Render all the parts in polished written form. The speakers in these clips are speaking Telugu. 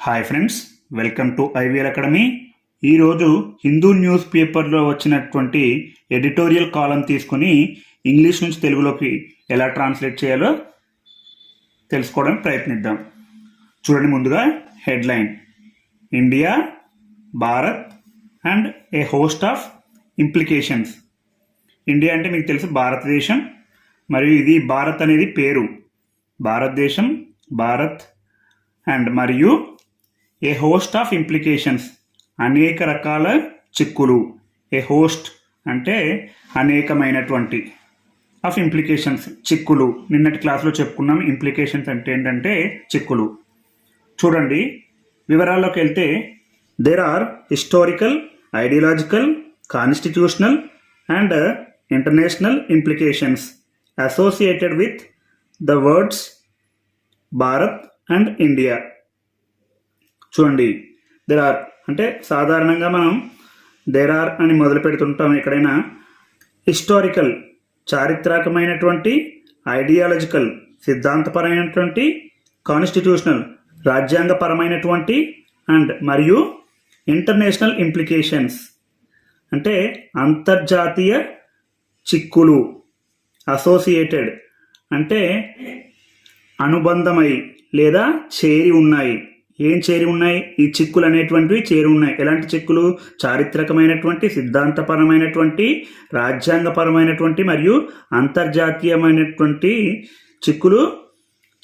Hi friends, welcome to IVL academy. ఈరోజు హిందూ న్యూస్ పేపర్లో వచ్చినటువంటి ఎడిటోరియల్ కాలం తీసుకుని ఇంగ్లీష్ నుంచి తెలుగులోకి ఎలా ట్రాన్స్లేట్ చేయాలో తెలుసుకోవడానికి ప్రయత్నిద్దాం. చూడండి, ముందుగా headline: India, Bharat and A host of implications. India అంటే మీకు తెలుసు భారతదేశం, మరియు ఇది భారత్ అనేది పేరు, భారతదేశం, భారత్ అండ్ మరియు ఏ హోస్ట్ ఆఫ్ ఇంప్లికేషన్స్, అనేక రకాల చిక్కులు. ఏ హోస్ట్ అంటే అనేకమైనటువంటి, ఆఫ్ ఇంప్లికేషన్స్ చిక్కులు. నిన్నటి క్లాస్లో చెప్పుకున్నాం ఇంప్లికేషన్స్ అంటే ఏంటంటే చిక్కులు. చూడండి, వివరాల్లోకి వెళ్తే there are historical, ideological, constitutional and international implications associated with the words Bharat and India. చూడండి, దేర్ ఆర్ అంటే సాధారణంగా మనం దేర్ ఆర్ అని మొదలు పెడుతుంటాం ఎక్కడైనా. హిస్టారికల్ చారిత్రకమైనటువంటి, ఐడియాలజికల్ సిద్ధాంతపరమైనటువంటి, కాన్స్టిట్యూషనల్ రాజ్యాంగపరమైనటువంటి అండ్ మరియు ఇంటర్నేషనల్ ఇంప్లికేషన్స్ అంటే అంతర్జాతీయ చిక్కులు. అసోసియేటెడ్ అంటే అనుబంధమై లేదా చేరి ఉన్నాయి. ఏం చేరి ఉన్నాయి? ఈ చిక్కులు అనేటువంటివి చేరి ఉన్నాయి. ఎలాంటి చిక్కులు? చారిత్రకమైనటువంటి, సిద్ధాంతపరమైనటువంటి, రాజ్యాంగపరమైనటువంటి మరియు అంతర్జాతీయమైనటువంటి చిక్కులు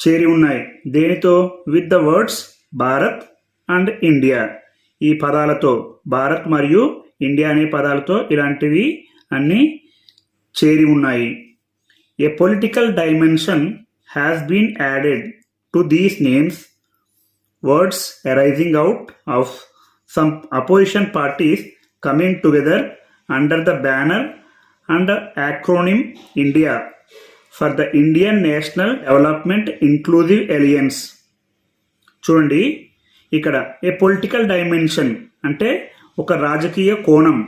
చేరి ఉన్నాయి. దేనితో? With the words Bharat and India. ఈ పదాలతో, భారత్ మరియు ఇండియా అనే పదాలతో ఇలాంటివి అన్నీ చేరి ఉన్నాయి. A political dimension has been added to these names. Words arising out of some opposition parties coming together under the banner and acronym India for the Indian National Development Inclusive Alliance. చూడండి, ఇక్కడ ఏ పొలిటికల్ డైమెన్షన్ అంటే ఒక రాజకీయ కోణం,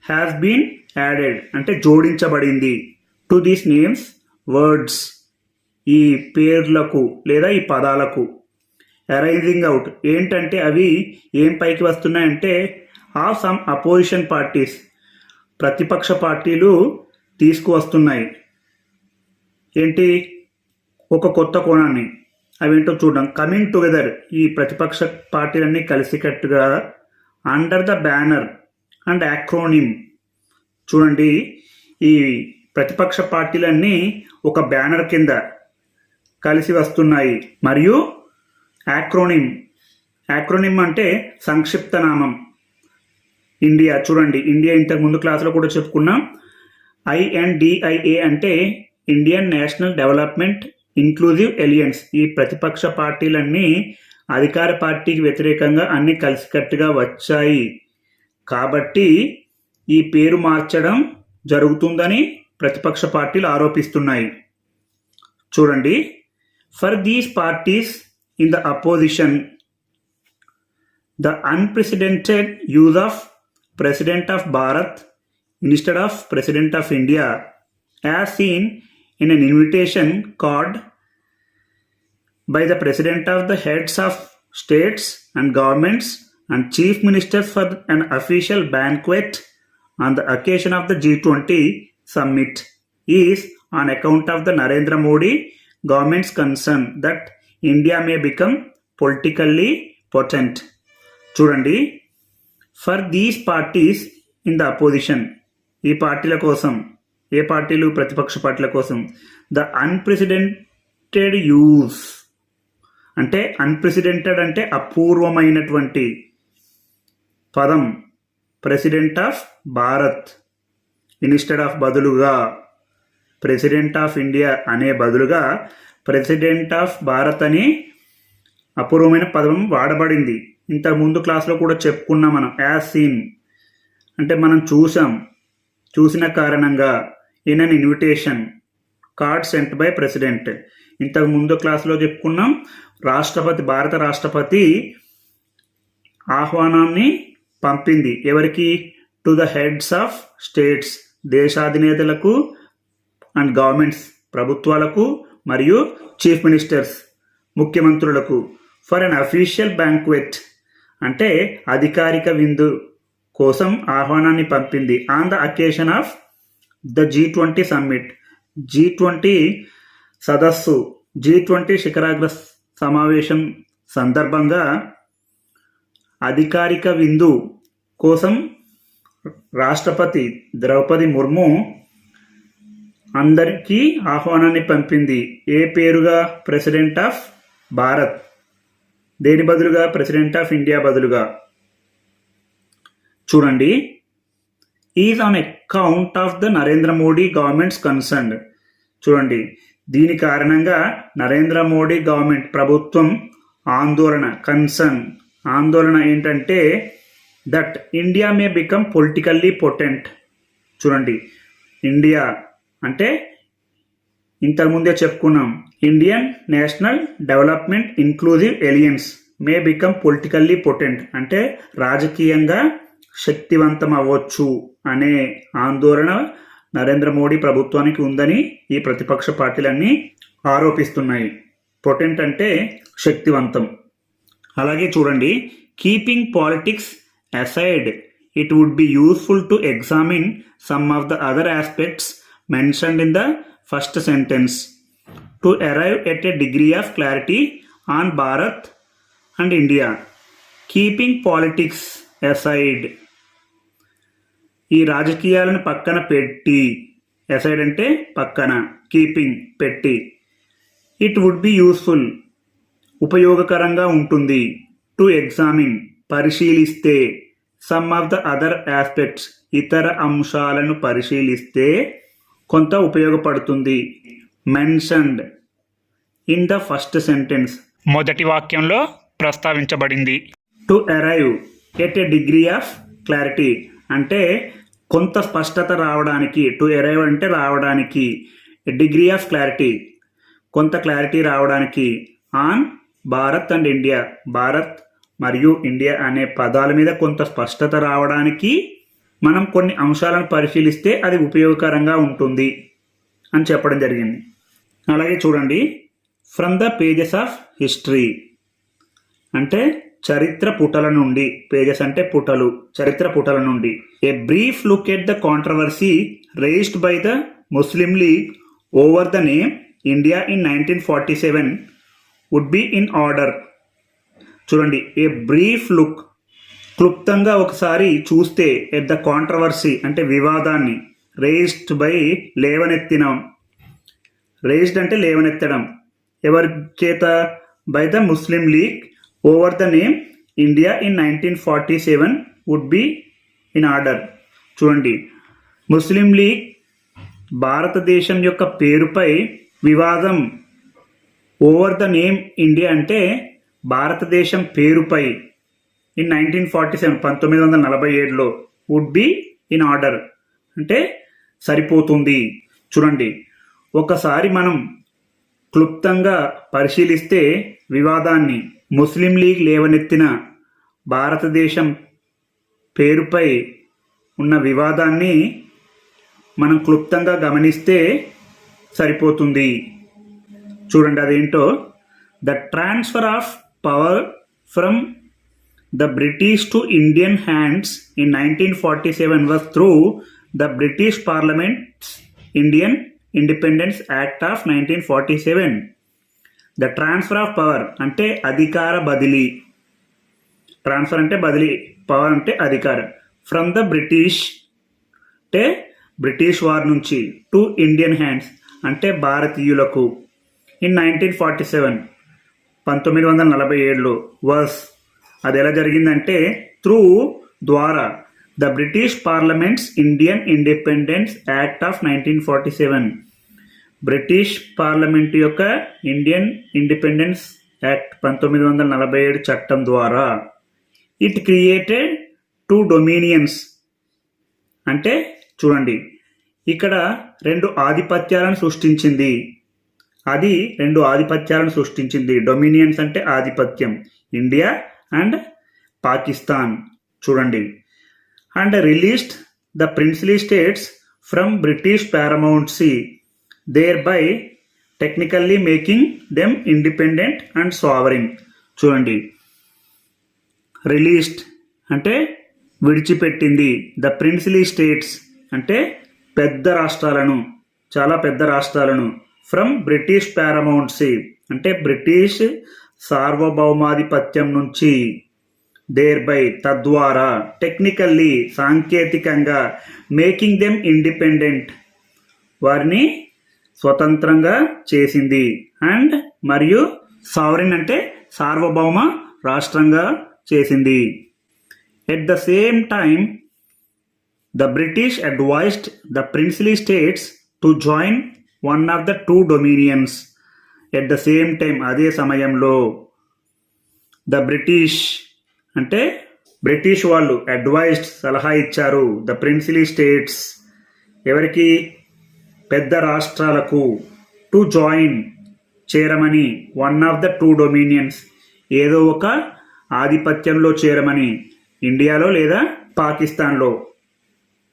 హ్యాస్ బీన్ యాడెడ్ అంటే జోడించబడింది, టు దీస్ నేమ్స్ వర్డ్స్ ఈ పేర్లకు లేదా ఈ పదాలకు. అరైజింగ్ అవుట్ ఏంటంటే అవి ఏం పైకి వస్తున్నాయంటే ఆఫ్ సమ్ అపోజిషన్ పార్టీస్ ప్రతిపక్ష పార్టీలు తీసుకువస్తున్నాయి. ఏంటి? ఒక కొత్త కోణాన్ని. అవేంటో చూద్దాం. కమింగ్ టుగెదర్ ఈ ప్రతిపక్ష పార్టీలన్నీ కలిసికట్టుగా under the banner and acronym. చూడండి, ఈ ప్రతిపక్ష పార్టీలన్నీ ఒక బ్యానర్ కింద కలిసి వస్తున్నాయి. మరియు యాక్రోనిమ్ అంటే సంక్షిప్త నామం. ఇండియా. చూడండి, ఇండియా ఇంతకు ముందు క్లాసులో కూడా చెప్పుకున్నాం. INDIA అంటే Indian National Development Inclusive Alliance. ఈ ప్రతిపక్ష పార్టీలన్నీ అధికార పార్టీకి వ్యతిరేకంగా అన్ని కలిసికట్టుగా వచ్చాయి కాబట్టి ఈ పేరు మార్చడం జరుగుతుందని ప్రతిపక్ష పార్టీలు ఆరోపిస్తున్నాయి. చూడండి, for these parties in the opposition, the unprecedented use of President of Bharat instead of President of India, as seen in an invitation card by the President of the heads of states and governments and chief ministers for an official banquet on the occasion of the G20 summit, is on account of the Narendra Modi government's concern that India may become politically potent. చూడండి, for these parties in the opposition ఈ పార్టీల కోసం. ఏ పార్టీలు? ప్రతిపక్ష పార్టీల కోసం. ద అన్ప్రెసిడెంటెడ్ యూజ్ అంటే అన్ప్రెసిడెంటెడ్ అంటే అపూర్వమైనటువంటి పదం. President of Bharat instead of బదులుగా, ప్రెసిడెంట్ ఆఫ్ ఇండియా అనే బదులుగా ప్రెసిడెంట్ ఆఫ్ భారత్ అని అపూర్వమైన పదం వాడబడింది. ఇంతకు ముందు క్లాస్లో కూడా చెప్పుకున్నాం మనం. యాజ్ సీన్ అంటే మనం చూసిన కారణంగా. In an invitation card sent by president. ఇంతకు ముందు క్లాస్లో చెప్పుకున్నాం. భారత రాష్ట్రపతి ఆహ్వానాన్ని పంపింది. ఎవరికి? To the heads of states దేశాధినేతలకు అండ్ గవర్నమెంట్స్ ప్రభుత్వాలకు మరియు చీఫ్ మినిస్టర్స్ ముఖ్యమంత్రులకు ఫర్ అన్ అఫీషియల్ బ్యాంక్వెట్ అంటే అధికారిక విందు కోసం ఆహ్వానాన్ని పంపింది on the occasion of the G20 summit. G20 సదస్సు, G20 శిఖరాగ్ర సమావేశం సందర్భంగా అధికారిక విందు కోసం రాష్ట్రపతి ద్రౌపది ముర్ము అందరికీ ఆహ్వానాన్ని పంపింది. ఏ పేరుగా? President of Bharat. దేని బదులుగా? ప్రెసిడెంట్ ఆఫ్ ఇండియా బదులుగా. చూడండి, is on account of the Narendra Modi government's concerned. చూడండి, దీని కారణంగా నరేంద్ర మోడీ గవర్నమెంట్ ప్రభుత్వం ఆందోళన ఏంటంటే that India may become politically potent. చూడండి, ఇండియా అంటే ఇంతకుముందే చెప్పుకున్నాం, Indian National Development Inclusive Alliance may become politically potent అంటే రాజకీయంగా శక్తివంతం అవ్వచ్చు అనే ఆందోళన నరేంద్ర మోడీ ప్రభుత్వానికి ఉందని ఈ ప్రతిపక్ష పార్టీలన్నీ ఆరోపిస్తున్నాయి. పొటెంట్ అంటే శక్తివంతం. అలాగే చూడండి, keeping politics aside it would be useful to examine some of the other aspects mentioned in the first sentence to arrive at a degree of clarity on Bharat and India. Keeping politics aside, ఈ రాజకీయాలను పక్కన పెట్టి, aside అంటే పక్కన, కీపింగ్ పెట్టి, ఇట్ వుడ్ బి యూస్ఫుల్ ఉపయోగకరంగా ఉంటుంది, టు ఎగ్జామిన్ పరిశీలిస్తే, some of the other aspects ఇతర అంశాలను పరిశీలిస్తే కొంత ఉపయోగపడుతుంది. Mentioned in the first sentence మొదటి వాక్యంలో ప్రస్తావించబడింది. To arrive at a degree of clarity అంటే కొంత స్పష్టత రావడానికి, టు అరైవ్ అంటే రావడానికి, డిగ్రీ ఆఫ్ క్లారిటీ కొంత క్లారిటీ రావడానికి, on Bharat and India Bharat మరియు ఇండియా అనే పదాల మీద కొంత స్పష్టత రావడానికి మనం కొన్ని అంశాలను పరిశీలిస్తే అది ఉపయోగకరంగా ఉంటుంది అని చెప్పడం జరిగింది. అలాగే చూడండి, from the pages of history అంటే చరిత్ర పుటల నుండి, పేజెస్ అంటే పుటలు, చరిత్ర పుటల నుండి. A brief look at the controversy raised by the Muslim League over the name India in 1947 would be in order. చూడండి, ఏ బ్రీఫ్ లుక్ క్లుప్తంగా ఒకసారి చూస్తే ఎట్ ద కాంట్రవర్సీ అంటే వివాదాన్ని, రేస్డ్ బై రేస్డ్ అంటే లేవనెత్తడం, ఎవరి చేత? By the Muslim League over the name India in 1947 would be in order. చూడండి, ముస్లిం లీగ్ భారతదేశం యొక్క పేరుపై వివాదం, ఓవర్ ద నేమ్ ఇండియా అంటే భారతదేశం పేరుపై, ఇన్ 1947 1947లో వుడ్ బి ఇన్ ఆర్డర్ అంటే సరిపోతుంది. చూడండి, ఒకసారి మనం క్లుప్తంగా పరిశీలిస్తే వివాదాన్ని, ముస్లిం లీగ్ లేవనెత్తిన భారతదేశం పేరుపై ఉన్న వివాదాన్ని మనం క్లుప్తంగా గమనిస్తే సరిపోతుంది. చూడండి, అదేంటో, the transfer of power from the British to Indian hands in 1947 was through the British Parliament's Indian Independence Act of 1947. The transfer of power అంటే అధికార బదిలీ, ట్రాన్స్ఫర్ అంటే బదిలీ, పవర్ అంటే అధికారం, ఫ్రమ్ ద బ్రిటిష్ అంటే బ్రిటిష్ వారి నుంచి, టు ఇండియన్ హ్యాండ్స్ అంటే భారతీయులకు, ఇన్ 1947 1947లో, వాస్ అది ఎలా జరిగిందంటే త్రూ ద్వారా, the British parliaments Indian independence act of 1947 British parliament యొక్క ఇండియన్ ఇండిపెండెన్స్ యాక్ట్ 1947 చట్టం ద్వారా. ఇట్ క్రియేటెడ్ 2 డొమినియన్స్ అంటే చూడండి, ఇక్కడ 2 ఆధిపత్యాలను సృష్టించింది. అది 2 ఆధిపత్యాలను సృష్టించింది. డొమినియన్స్ అంటే ఆధిపత్యం, ఇండియా అండ్ పాకిస్తాన్. చూడండి, and released the princely states from British paramountcy, thereby technically making them independent and sovereign. చూడండి, రిలీజ్డ్ అంటే విడిచిపెట్టింది. ద ప్రిన్స్లీ స్టేట్స్ అంటే పెద్ద రాష్ట్రాలను, చాలా పెద్ద రాష్ట్రాలను. ఫ్రమ్ బ్రిటిష్ పారమౌంట్సీ అంటే బ్రిటిష్ సార్వభౌమాధిపత్యం నుంచి. దేర్ బై తద్వారా. టెక్నికల్లీ సాంకేతికంగా. మేకింగ్ దెమ్ ఇండిపెండెంట్ వారిని స్వతంత్రంగా చేసింది. అండ్ మరియు సావరిన్ అంటే సార్వభౌమ రాష్ట్రంగా చేసింది. At the same time the British advised the princely states to join one of the two dominions. At the same time అదే సమయంలో ద బ్రిటిష్ అంటే బ్రిటిష్ వాళ్ళు అడ్వైజ్డ్ సలహా ఇచ్చారు ద ప్రిన్స్లీ స్టేట్స్ ఎవరికి, పెద్ద రాష్ట్రాలకు, టు జాయిన్ చేరమని, one of the two dominions ఏదో ఒక ఆధిపత్యంలో చేరమని, ఇండియాలో లేదా పాకిస్తాన్లో.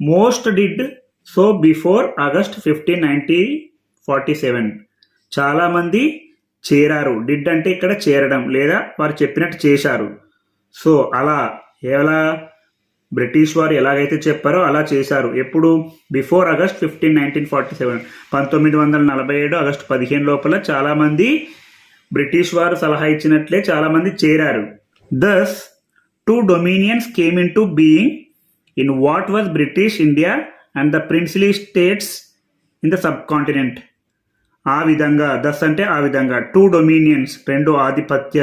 Most did so before August 15, 1947. చాలామంది చేరారు. డిడ్ అంటే ఇక్కడ చేరడం లేదా వారు చెప్పినట్టు చేశారు. సో అలా ఎలా బ్రిటిష్ వారు ఎలాగైతే చెప్పారో అలా చేశారు. ఎప్పుడు? Before August 15, 1947. 1947 ఆగస్టు 15 లోపల చాలామంది బ్రిటిష్ వారు సలహా ఇచ్చినట్లే చాలామంది చేరారు. Thus two dominions came into being in what was British India and the princely states in the subcontinent. ఆ విధంగా, దస్ అంటే ఆ విధంగా, టూ డొమినియన్స్ రెండు ఆధిపత్య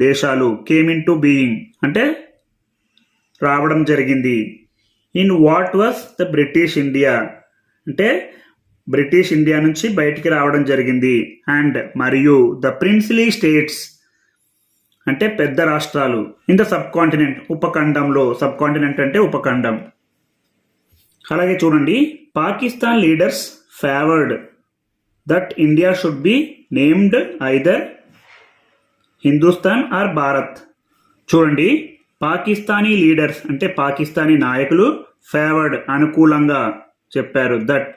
దేశాలు, కేమ్ ఇన్ టు బీయింగ్ అంటే రావడం జరిగింది. In what was the British India అంటే బ్రిటిష్ ఇండియా నుంచి బయటికి రావడం జరిగింది. అండ్ మరియు ద ప్రిన్స్లీ స్టేట్స్ అంటే పెద్ద రాష్ట్రాలు, ఇన్ ద సబ్ కాంటినెంట్ ఉపఖండంలో. సబ్ కాంటినెంట్ అంటే ఉపఖండం. అలాగే చూడండి, Pakistan leaders favoured that India should be named either Hindustan or Bharat. చూడండి, పాకిస్తానీ లీడర్స్ అంటే పాకిస్తానీ నాయకులు ఫేవర్డ్ అనుకూలంగా చెప్పారు that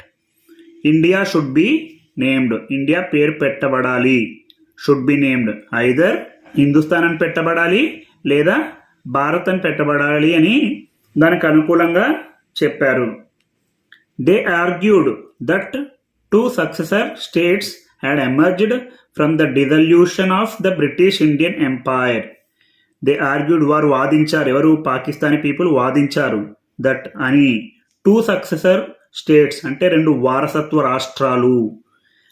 India should be named India పేరు పెట్టబడాలి. Should be named either Hindustan అని పెట్టబడాలి లేదా భారత్ అని పెట్టబడాలి అని దానికి అనుకూలంగా చెప్పారు. They argued that two successor states had emerged from the dissolution of the British Indian empire. They argued వారు వాదించారు, ఎవరు? పాకిస్తానీ పీపుల్ వాదించారు దట్ అని టూ సక్సెసర్ స్టేట్స్ అంటే రెండు వారసత్వ రాష్ట్రాలు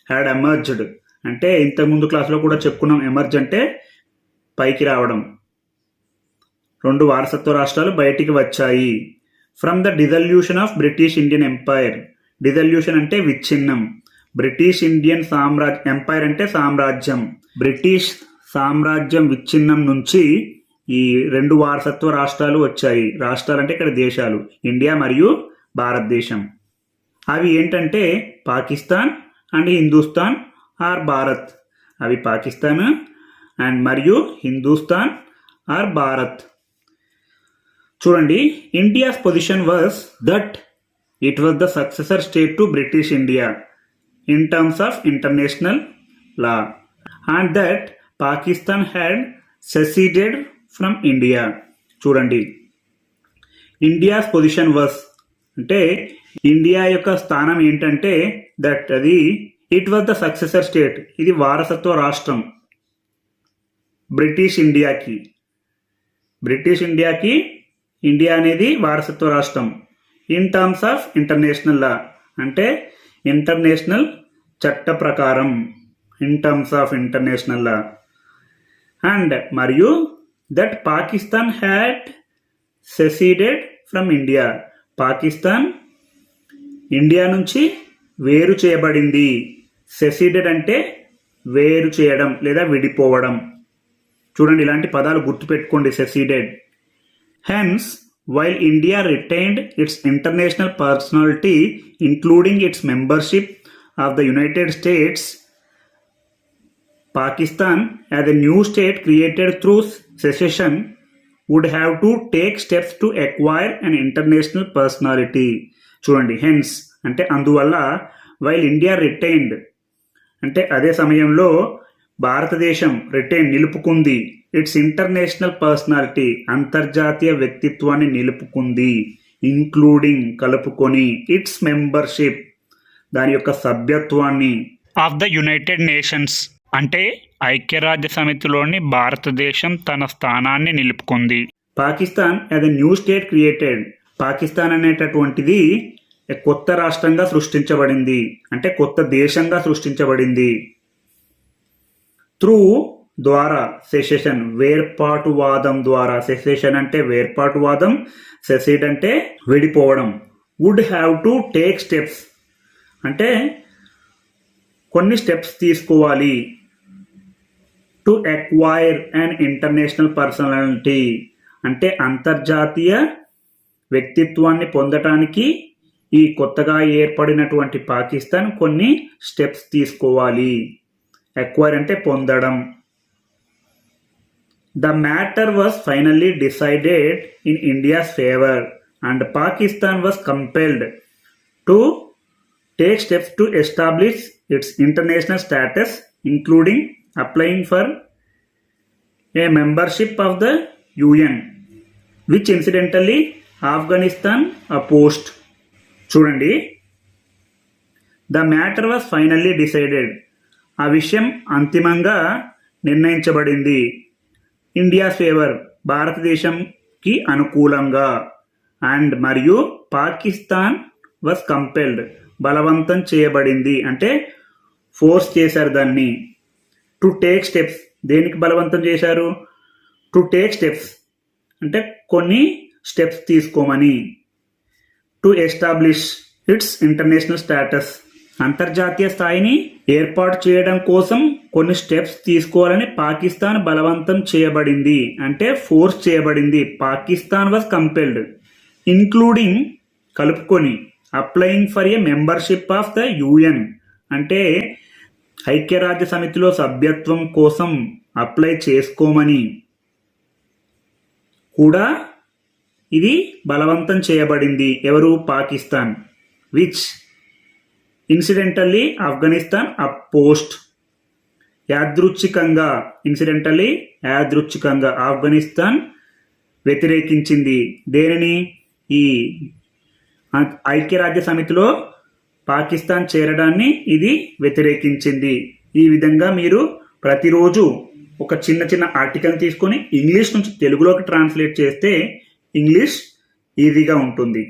హ్యాడ్ ఎమర్జ్డ్ అంటే ఇంతకుముందు క్లాస్లో కూడా చెప్పుకున్నాం. ఎమర్జ్ అంటే పైకి రావడం. రెండు వారసత్వ రాష్ట్రాలు బయటికి వచ్చాయి. From the dissolution of British Indian empire. Dissolution అంటే విచ్ఛిన్నం. బ్రిటిష్ ఇండియన్ సామ్రాజ్యం, ఎంపైర్ అంటే సామ్రాజ్యం. బ్రిటిష్ సామ్రాజ్యం విచ్ఛిన్నం నుంచి ఈ రెండు వారసత్వ రాష్ట్రాలు వచ్చాయి. రాష్ట్రాలు అంటే ఇక్కడ దేశాలు, ఇండియా మరియు భారతదేశం. అవి ఏంటంటే పాకిస్తాన్ అండ్ హిందుస్థాన్ ఆర్ భారత్. అవి పాకిస్తాన్ అండ్ మరియు హిందుస్థాన్ ఆర్ భారత్. చూడండి, India's position was that it was the successor state to British India in terms of international law and that Pakistan had seceded from India. చూడండి, ఇండియాస్ పొజిషన్ వాజ్ అంటే ఇండియా యొక్క స్థానం ఏంటంటే దట్ అది it was the successor state, ఇది వారసత్వ రాష్ట్రం బ్రిటిష్ ఇండియాకి. బ్రిటిష్ ఇండియాకి ఇండియా అనేది వారసత్వ రాష్ట్రం. In terms of international law అంటే ఇంటర్నేషనల్ చట్ట ప్రకారం. In terms of international law and మరియు that Pakistan had seceded from India. Pakistan India నుంచి వేరు చేయబడింది. సెసీడెడ్ అంటే వేరు చేయడం లేదా విడిపోవడం. చూడండి, ఇలాంటి పదాలు గుర్తుపెట్టుకోండి. Seceded. Hence while India retained its international personality including its membership of the United States, Pakistan as a new state created through secession would have to take steps to acquire an international personality. చూడండి, hence అంటే అందువల్ల, while India retained అంటే అదే సమయంలో భారతదేశం రిటైన్ నిలుపుకుంది ఇట్స్ ఇంటర్నేషనల్ పర్సనాలిటీ అంతర్జాతీయ వ్యక్తిత్వాన్ని నిలుపుకుంది, ఇంక్లూడింగ్ కలుపుకొని, ఇట్స్ మెంబర్షిప్ దాని యొక్క సభ్యత్వాన్ని ఆఫ్ ద యునైటెడ్ నేషన్స్ అంటే ఐక్యరాజ్య సమితిలోని భారతదేశం తన స్థానాన్ని నిలుపుకుంది. Pakistan as a new state created, Pakistan అనేటటువంటిది కొత్త రాష్ట్రంగా సృష్టించబడింది, అంటే కొత్త దేశంగా సృష్టించబడింది. త్రూ ద్వారా సెసెషన్ వేర్పాటువాదం ద్వారా, సెసెషన్ అంటే వేర్పాటువాదం, సెసెడ్ అంటే విడిపోవడం. Would have to take steps అంటే కొన్ని స్టెప్స్ తీసుకోవాలి. To acquire and international personality అంటే అంతర్జాతీయ వ్యక్తిత్వాన్ని పొందటానికి ఈ కొత్తగా ఏర్పడినటువంటి పాకిస్తాన్ కొన్ని స్టెప్స్ తీసుకోవాలి. అక్వైర్ అంటే పొందడం. The matter was finally decided in India's favour and Pakistan was compelled to take steps to establish its international status, including applying for a membership of the UN, which incidentally Afghanistan opposed. చూడండి, the matter was finally decided, ఆ విషయం అంతిమంగా నిర్ణయించబడింది. ఇండియా ఫేవర్ భారతదేశంకి అనుకూలంగా, అండ్ మరియు పాకిస్తాన్ వాజ్ కంపెల్డ్ బలవంతం చేయబడింది అంటే ఫోర్స్ చేశారు దాన్ని. టు టేక్ స్టెప్స్ దేనికి బలవంతం చేశారు? టు టేక్ స్టెప్స్ అంటే కొన్ని స్టెప్స్ తీసుకోమని. To establish it's international status అంతర్జాతీయ స్థాయిని ఏర్పాటు చేయడం కోసం కొన్ని స్టెప్స్ తీసుకోవాలని పాకిస్తాన్ బలవంతం చేయబడింది అంటే ఫోర్స్ చేయబడింది. పాకిస్తాన్ వాజ్ కంపెల్డ్, ఇంక్లూడింగ్ కలుపుకొని, applying for a membership of the UN అంటే ఐక్యరాజ్య సమితిలో సభ్యత్వం కోసం అప్లై చేసుకోమని కూడా ఇది బలవంతం చేయబడింది. ఎవరు? పాకిస్తాన్. విచ్ ఇన్సిడెంటల్లీ ఆఫ్ఘనిస్తాన్ అపోస్ట్, యాదృచ్ఛికంగా, ఇన్సిడెంటల్లీ యాదృచ్ఛికంగా ఆఫ్ఘనిస్తాన్ వ్యతిరేకించింది. దేనిని? ఈ ఐక్యరాజ్య సమితిలో పాకిస్తాన్ చేరడాన్ని ఇది వ్యతిరేకించింది. ఈ విధంగా మీరు ప్రతిరోజు ఒక చిన్న చిన్న ఆర్టికల్ తీసుకొని ఇంగ్లీష్ నుంచి తెలుగులోకి ట్రాన్స్లేట్ చేస్తే ఇంగ్లీష్ ఈజీగా ఉంటుంది.